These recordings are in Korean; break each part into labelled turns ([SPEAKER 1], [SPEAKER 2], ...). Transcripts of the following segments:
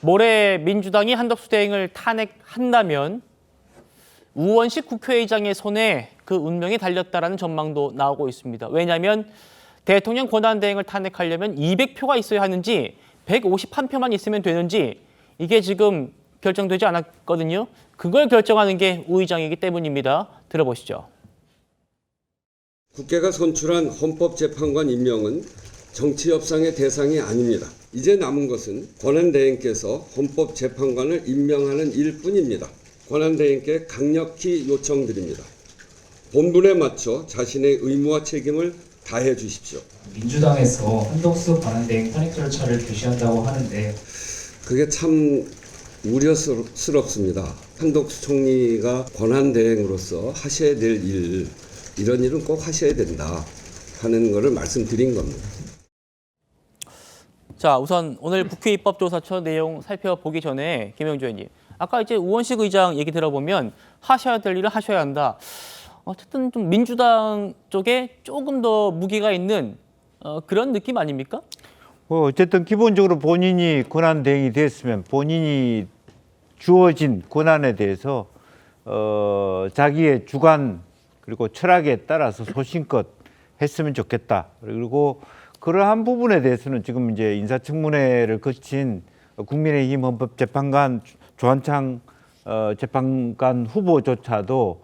[SPEAKER 1] 모레 민주당이 한덕수 대행을 탄핵한다면 우원식 국회의장의 손에 그 운명이 달렸다라는 전망도 나오고 있습니다. 왜냐하면 대통령 권한대행을 탄핵하려면 200표가 있어야 하는지 151표만 있으면 되는지 이게 지금 결정되지 않았거든요. 그걸 결정하는 게 우 의장이기 때문입니다. 들어보시죠.
[SPEAKER 2] 국회가 선출한 헌법재판관 임명은 정치 협상의 대상이 아닙니다. 이제 남은 것은 권한대행께서 헌법재판관을 임명하는 일뿐입니다. 권한대행께 강력히 요청드립니다. 본분에 맞춰 자신의 의무와 책임을 다해 주십시오.
[SPEAKER 3] 민주당에서 한덕수 권한대행 탄핵 절차를 개시한다고 하는데
[SPEAKER 2] 그게 참 우려스럽습니다. 한덕수 총리가 권한대행으로서 하셔야 될 일, 이런 일은 꼭 하셔야 된다 하는 것을 말씀드린 겁니다.
[SPEAKER 1] 자, 우선 오늘 국회 입법조사처 내용 살펴보기 전에 김영주 의원님, 아까 이제 우원식 의장 얘기 들어보면 하셔야 될 일을 하셔야 한다. 어쨌든 좀 민주당 쪽에 조금 더 무게가 있는 그런 느낌 아닙니까?
[SPEAKER 4] 어쨌든 기본적으로 본인이 권한대행이 됐으면 본인이 주어진 권한에 대해서 자기의 주관 그리고 철학에 따라서 소신껏 했으면 좋겠다. 그리고 그러한 부분에 대해서는 지금 이제 인사청문회를 거친 국민의힘 헌법재판관 조한창 재판관 후보조차도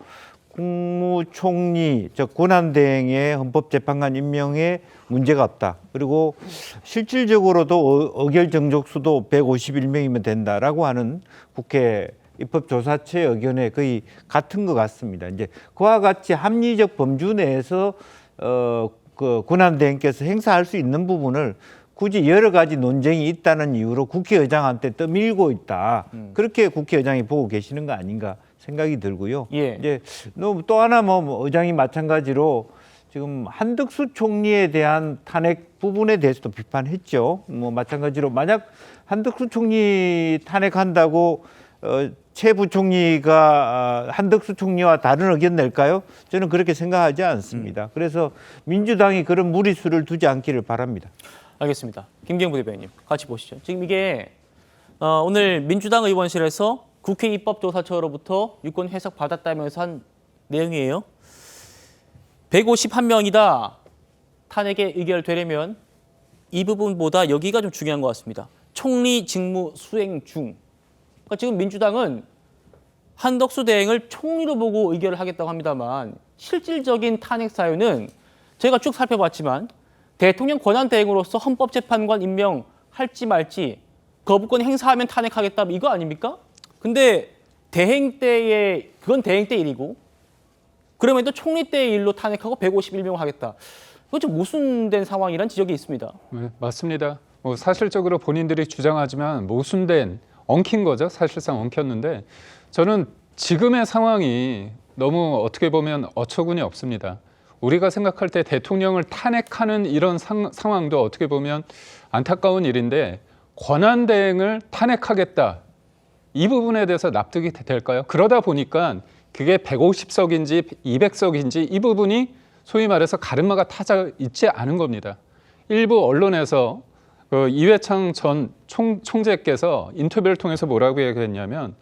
[SPEAKER 4] 국무총리, 즉 권한대행의 헌법재판관 임명에 문제가 없다. 그리고 실질적으로도 의결정족수도 151명이면 된다라고 하는 국회 입법조사처의 의견에 거의 같은 것 같습니다. 이제 그와 같이 합리적 범주 내에서 그 권한대행께서 행사할 수 있는 부분을 굳이 여러 가지 논쟁이 있다는 이유로 국회의장한테 떠밀고 있다. 그렇게 국회의장이 보고 계시는 거 아닌가 생각이 들고요.
[SPEAKER 1] 예.
[SPEAKER 4] 이제 또 하나 의장이 마찬가지로 지금 한덕수 총리에 대한 탄핵 부분에 대해서도 비판했죠. 마찬가지로 만약 한덕수 총리 탄핵한다고 최 부총리가 한덕수 총리와 다른 의견 낼까요? 저는 그렇게 생각하지 않습니다. 그래서 민주당이 그런 무리수를 두지 않기를 바랍니다.
[SPEAKER 1] 알겠습니다. 김경부 대변인 같이 보시죠. 지금 이게 오늘 민주당 의원실에서 국회 입법조사처로부터 유권 해석 받았다면서 한 내용이에요. 151명이다. 탄핵에 의결되려면 이 부분보다 여기가 좀 중요한 것 같습니다. 총리 직무 수행 중. 그러니까 지금 민주당은 한덕수 대행을 총리로 보고 의결을 하겠다고 합니다만 실질적인 탄핵 사유는 제가 쭉 살펴봤지만 대통령 권한대행으로서 헌법재판관 임명할지 말지 거부권 행사하면 탄핵하겠다 이거 아닙니까? 근데 대행 때에 그건 대행 때 일이고 그러면 또 총리 때의 일로 탄핵하고 151명 하겠다. 이거 좀 모순된 상황이란 지적이 있습니다.
[SPEAKER 5] 네, 맞습니다. 사실적으로 본인들이 주장하지만 모순된 엉킨 거죠. 사실상 엉켰는데 저는 지금의 상황이 너무 어떻게 보면 어처구니 없습니다. 우리가 생각할 때 대통령을 탄핵하는 이런 상황도 어떻게 보면 안타까운 일인데 권한대행을 탄핵하겠다. 이 부분에 대해서 납득이 될까요? 그러다 보니까 그게 150석인지 200석인지 이 부분이 소위 말해서 가르마가 타져 있지 않은 겁니다. 일부 언론에서 이회창 전 총재께서 인터뷰를 통해서 뭐라고 얘기했냐면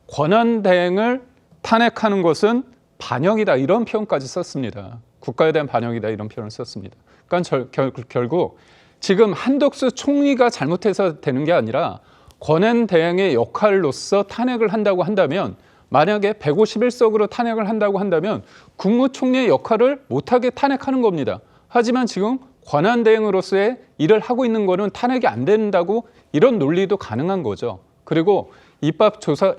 [SPEAKER 5] 권한대행을 탄핵하는 것은 반역이다 이런 표현까지 썼습니다. 국가에 대한 반역이다 이런 표현을 썼습니다. 그러니까 결국 지금 한덕수 총리가 잘못해서 되는 게 아니라 권한대행의 역할로서 탄핵을 한다고 한다면 만약에 151석으로 탄핵을 한다고 한다면 국무총리의 역할을 못하게 탄핵하는 겁니다. 하지만 지금 권한대행으로서의 일을 하고 있는 거는 탄핵이 안 된다고 이런 논리도 가능한 거죠. 그리고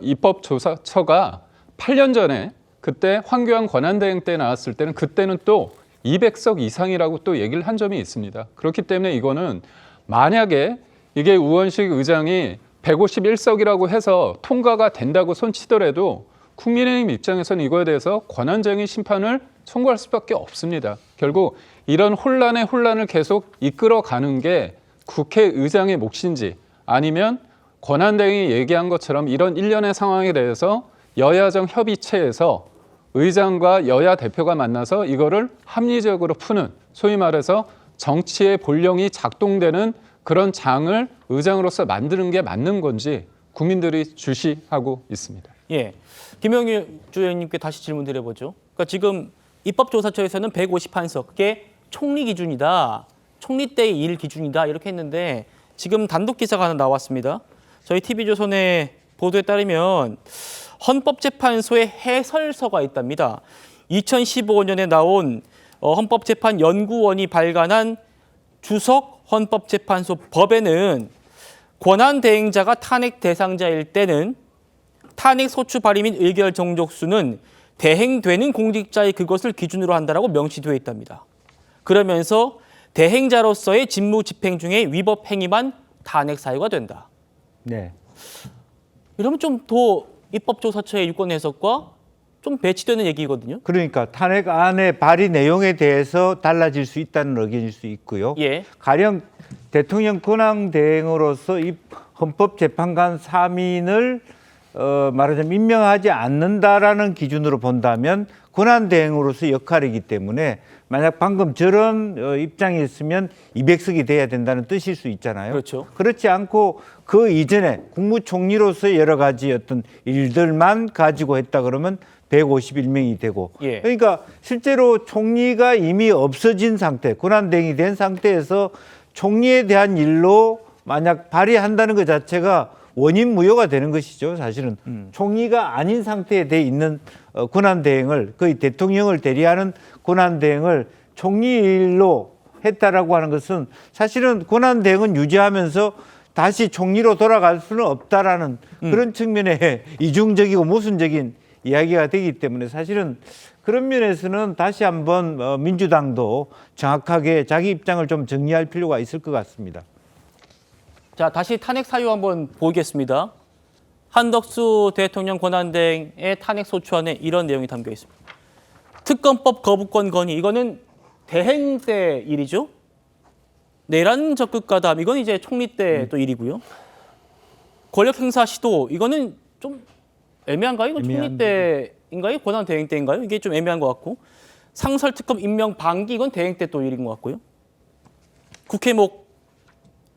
[SPEAKER 5] 입법조사처가 8년 전에 그때 황교안 권한대행 때 나왔을 때는 그때는 또 200석 이상이라고 또 얘기를 한 점이 있습니다. 그렇기 때문에 이거는 만약에 이게 우원식 의장이 151석이라고 해서 통과가 된다고 손치더라도 국민의힘 입장에서는 이거에 대해서 권한쟁의 심판을 청구할 수밖에 없습니다. 결국 이런 혼란을 계속 이끌어가는 게 국회의장의 몫인지 아니면 권한대행이 얘기한 것처럼 이런 일련의 상황에 대해서 여야정 협의체에서 의장과 여야 대표가 만나서 이거를 합리적으로 푸는 소위 말해서 정치의 본령이 작동되는 그런 장을 의장으로서 만드는 게 맞는 건지 국민들이 주시하고 있습니다.
[SPEAKER 1] 예, 김영주 의원님께 다시 질문 드려보죠. 그러니까 지금 입법조사처에서는 150한석, 그게 총리 기준이다, 총리 때의 일 기준이다 이렇게 했는데 지금 단독 기사가 하나 나왔습니다. 저희 TV조선의 보도에 따르면 헌법재판소의 해설서가 있답니다. 2015년에 나온 헌법재판연구원이 발간한 주석 헌법재판소 법에는 권한대행자가 탄핵 대상자일 때는 탄핵소추 발의 및 의결 정족수는 대행되는 공직자의 그것을 기준으로 한다라고 명시되어 있답니다. 그러면서 대행자로서의 직무 집행 중에 위법 행위만 탄핵 사유가 된다.
[SPEAKER 4] 네.
[SPEAKER 1] 이러면 좀 더 입법조사처의 유권 해석과 좀 배치되는 얘기거든요.
[SPEAKER 4] 그러니까 탄핵안의 발의 내용에 대해서 달라질 수 있다는 의견일 수 있고요.
[SPEAKER 1] 예.
[SPEAKER 4] 가령 대통령 권한 대행으로서 이 헌법재판관 3인을 말하자면 임명하지 않는다라는 기준으로 본다면 권한 대행으로서 역할이기 때문에 만약 방금 저런 입장이었으면 200석이 돼야 된다는 뜻일 수 있잖아요.
[SPEAKER 1] 그렇죠.
[SPEAKER 4] 그렇지 않고 그 이전에 국무총리로서 여러 가지 어떤 일들만 가지고 했다 그러면 151명이 되고
[SPEAKER 1] 예.
[SPEAKER 4] 그러니까 실제로 총리가 이미 없어진 상태, 권한대행이 된 상태에서 총리에 대한 일로 만약 발의한다는 것 자체가 원인 무효가 되는 것이죠. 사실은 총리가 아닌 상태에 돼 있는 권한대행을 거의 대통령을 대리하는 권한대행을 총리 일로 했다라고 하는 것은 사실은 권한대행은 유지하면서 다시 총리로 돌아갈 수는 없다라는 그런 측면에 이중적이고 모순적인 이야기가 되기 때문에 사실은 그런 면에서는 다시 한번 민주당도 정확하게 자기 입장을 좀 정리할 필요가 있을 것 같습니다.
[SPEAKER 1] 자, 다시 탄핵 사유 한번 보겠습니다. 한덕수 대통령 권한대행의 탄핵 소추안에 이런 내용이 담겨 있습니다. 특검법 거부권 건의, 이거는 대행 때 일이죠. 내란 적극 가담, 이건 이제 총리 때 또 일이고요. 권력 행사 시도, 이거는 좀 애매한가요? 이건 총리 때인가요? 권한 대행 때인가요? 이게 좀 애매한 것 같고. 상설 특검 임명 방기, 이건 대행 때 또 일인 것 같고요. 국회목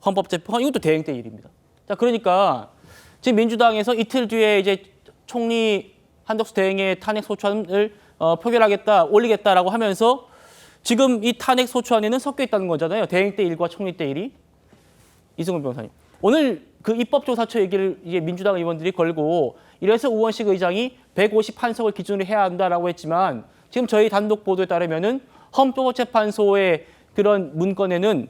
[SPEAKER 1] 헌법재판, 이것도 대행 때 일입니다. 자, 그러니까 지금 민주당에서 이틀 뒤에 이제 총리 한덕수 대행의 탄핵 소추안을 표결하겠다, 올리겠다라고 하면서 지금 이 탄핵 소추안에는 섞여 있다는 거잖아요. 대행 때 일과 총리 때 일이. 이승훈 변호사님, 오늘 그 입법조사처 얘기를 이제 민주당 의원들이 걸고 이래서 우원식 의장이 151석을 기준으로 해야 한다라고 했지만 지금 저희 단독 보도에 따르면은 헌법재판소의 그런 문건에는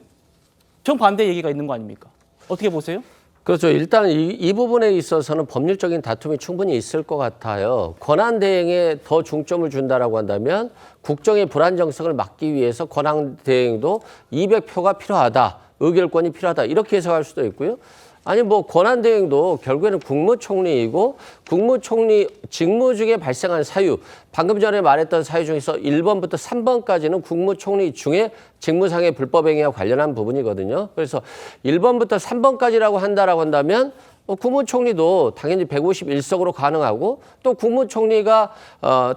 [SPEAKER 1] 정반대 얘기가 있는 거 아닙니까? 어떻게 보세요?
[SPEAKER 6] 그렇죠. 일단 이 부분에 있어서는 법률적인 다툼이 충분히 있을 것 같아요. 권한 대행에 더 중점을 준다라고 한다면 국정의 불안정성을 막기 위해서 권한 대행도 200표가 필요하다, 의결권이 필요하다 이렇게 해석할 수도 있고요. 아니 뭐 권한 대행도 결국에는 국무총리이고 국무총리 직무 중에 발생한 사유, 방금 전에 말했던 사유 중에서 1번부터 3번까지는 국무총리 중에 직무상의 불법행위와 관련한 부분이거든요. 그래서 1번부터 3번까지라고 한다라고 한다면 국무총리도 당연히 151석으로 가능하고 또 국무총리가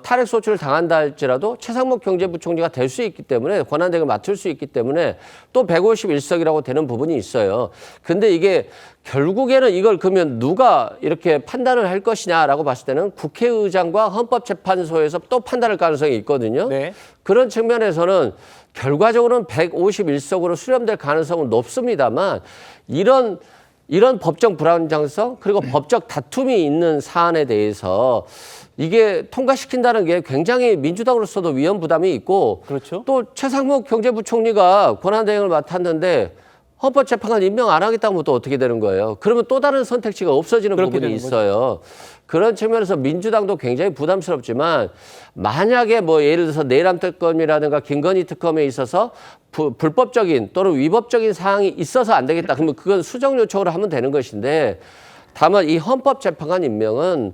[SPEAKER 6] 탄핵 소추를 당한다 할지라도 최상목 경제부총리가 될 수 있기 때문에 권한대행을 맡을 수 있기 때문에 또 151석이라고 되는 부분이 있어요. 근데 이게 결국에는 이걸 그러면 누가 이렇게 판단을 할 것이냐라고 봤을 때는 국회의장과 헌법재판소에서 또 판단할 가능성이 있거든요.
[SPEAKER 1] 네.
[SPEAKER 6] 그런 측면에서는 결과적으로는 151석으로 수렴될 가능성은 높습니다만 이런 법적 불안정성 그리고 법적 다툼이 있는 사안에 대해서 이게 통과시킨다는 게 굉장히 민주당으로서도 위험 부담이 있고
[SPEAKER 1] 그렇죠.
[SPEAKER 6] 또 최상목 경제부총리가 권한대행을 맡았는데 헌법재판관 임명 안 하겠다면 또 어떻게 되는 거예요? 그러면 또 다른 선택지가 없어지는 부분이
[SPEAKER 1] 되는
[SPEAKER 6] 있어요. 그런 측면에서 민주당도 굉장히 부담스럽지만 만약에 뭐 예를 들어서 내란 특검이라든가 김건희 특검에 있어서 불법적인 또는 위법적인 사항이 있어서 안 되겠다. 그러면 그건 수정 요청으로 하면 되는 것인데 다만 이 헌법재판관 임명은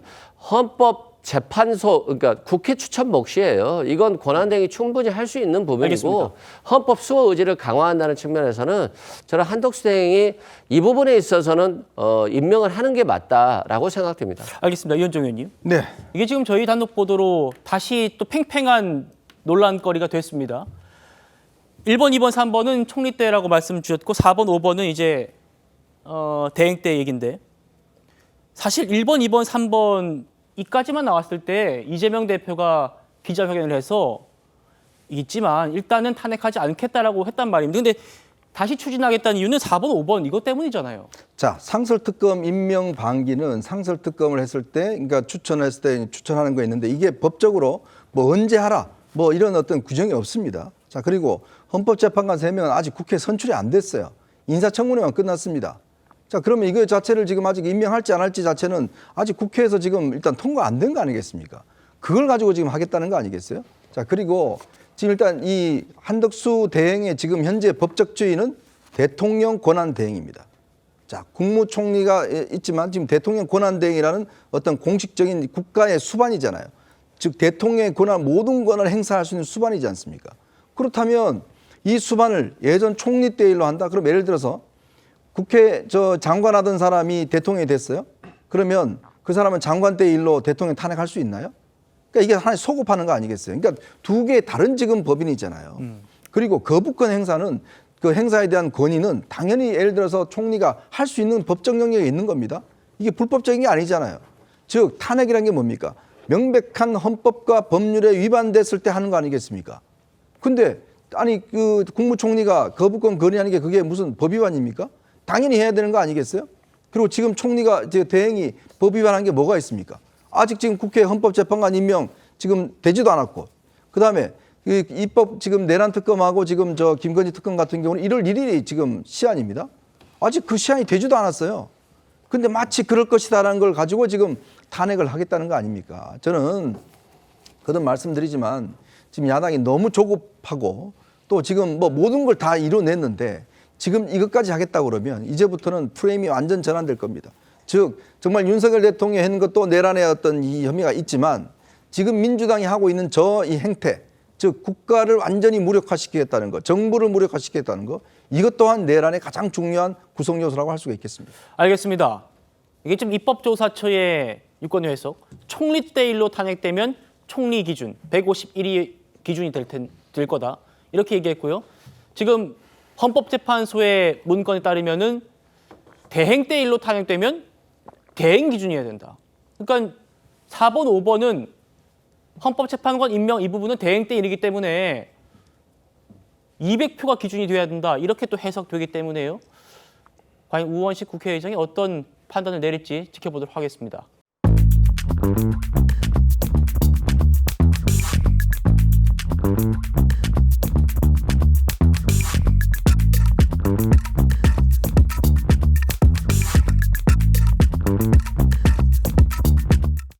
[SPEAKER 6] 헌법재판소 그러니까 국회 추천 몫이에요. 이건 권한대행이 충분히 할 수 있는 부분이고
[SPEAKER 1] 알겠습니다.
[SPEAKER 6] 헌법 수호 의지를 강화한다는 측면에서는 저는 한덕수 대행이 이 부분에 있어서는 임명을 하는 게 맞다라고 생각됩니다.
[SPEAKER 1] 알겠습니다. 이현정 의원님.
[SPEAKER 4] 네.
[SPEAKER 1] 이게 지금 저희 단독 보도로 다시 또 팽팽한 논란거리가 됐습니다. 1번, 2번, 3번은 총리 때라고 말씀 주셨고 4번, 5번은 이제 대행 때 얘기인데 사실 1번, 2번, 3번 이까지만 나왔을 때 이재명 대표가 기자회견을 해서 있지만 일단은 탄핵하지 않겠다라고 했단 말입니다. 근데 다시 추진하겠다는 이유는 4번, 5번 이것 때문이잖아요.
[SPEAKER 7] 자, 상설특검 임명 방기는 상설특검을 했을 때, 그러니까 추천했을 때 추천하는 거 있는데 이게 법적으로 뭐 언제 하라, 뭐 이런 어떤 규정이 없습니다. 자, 그리고 헌법재판관 3명은 아직 국회에 선출이 안 됐어요. 인사청문회만 끝났습니다. 자, 그러면 이거 자체를 지금 아직 임명할지 안 할지 자체는 아직 국회에서 지금 일단 통과 안 된 거 아니겠습니까? 그걸 가지고 지금 하겠다는 거 아니겠어요? 자, 그리고 지금 일단 이 한덕수 대행의 지금 현재 법적 주의는 대통령 권한 대행입니다. 자, 국무총리가 있지만 지금 대통령 권한 대행이라는 어떤 공식적인 국가의 수반이잖아요. 즉 대통령의 권한 모든 권한을 행사할 수 있는 수반이지 않습니까? 그렇다면 이 수반을 예전 총리 때 일로 한다. 그럼 예를 들어서 국회 장관하던 사람이 대통령이 됐어요. 그러면 그 사람은 장관 때 일로 대통령 탄핵할 수 있나요? 그러니까 이게 하나의 소급하는 거 아니겠어요? 그러니까 두 개의 다른 지금 법인이잖아요. 그리고 거부권 행사는 그 행사에 대한 권위는 당연히 예를 들어서 총리가 할 수 있는 법적 영역에 있는 겁니다. 이게 불법적인 게 아니잖아요. 즉 탄핵이라는 게 뭡니까? 명백한 헌법과 법률에 위반됐을 때 하는 거 아니겠습니까? 근데 아니 그 국무총리가 거부권 건의하는 게 그게 무슨 법 위반입니까? 당연히 해야 되는 거 아니겠어요? 그리고 지금 총리가 이제 대행이 법 위반한 게 뭐가 있습니까? 아직 지금 국회 헌법재판관 임명 지금 되지도 않았고, 그 다음에 입법 지금 내란 특검하고 지금 저 김건희 특검 같은 경우는 1월 1일이 지금 시한입니다. 아직 그 시한이 되지도 않았어요. 근데 마치 그럴 것이다라는 걸 가지고 지금 탄핵을 하겠다는 거 아닙니까? 저는 거듭 말씀드리지만 지금 야당이 너무 조급하고 또 지금 뭐 모든 걸 다 이뤄냈는데 지금 이것까지 하겠다고 그러면 이제부터는 프레임이 완전 전환될 겁니다. 즉 정말 윤석열 대통령이 한 것도 내란의 어떤 이 혐의가 있지만 지금 민주당이 하고 있는 저 이 행태, 즉 국가를 완전히 무력화시키겠다는 것, 정부를 무력화시키겠다는 것, 이것 또한 내란의 가장 중요한 구성 요소라고 할 수가 있겠습니다.
[SPEAKER 1] 알겠습니다. 이게 좀 입법조사처의 유권료 해석. 총리 때 일로 탄핵되면 총리 기준 151이 기준이 될 거다. 이렇게 얘기했고요. 지금 헌법재판소의 문건에 따르면은 대행 때 일로 탄핵되면 대행 기준이어야 된다. 그러니까 4번, 5번은 헌법재판관 임명 이 부분은 대행 때 일이기 때문에 200표가 기준이 돼야 된다. 이렇게 또 해석되기 때문에요. 과연 우원식 국회의장이 어떤 판단을 내릴지 지켜보도록 하겠습니다.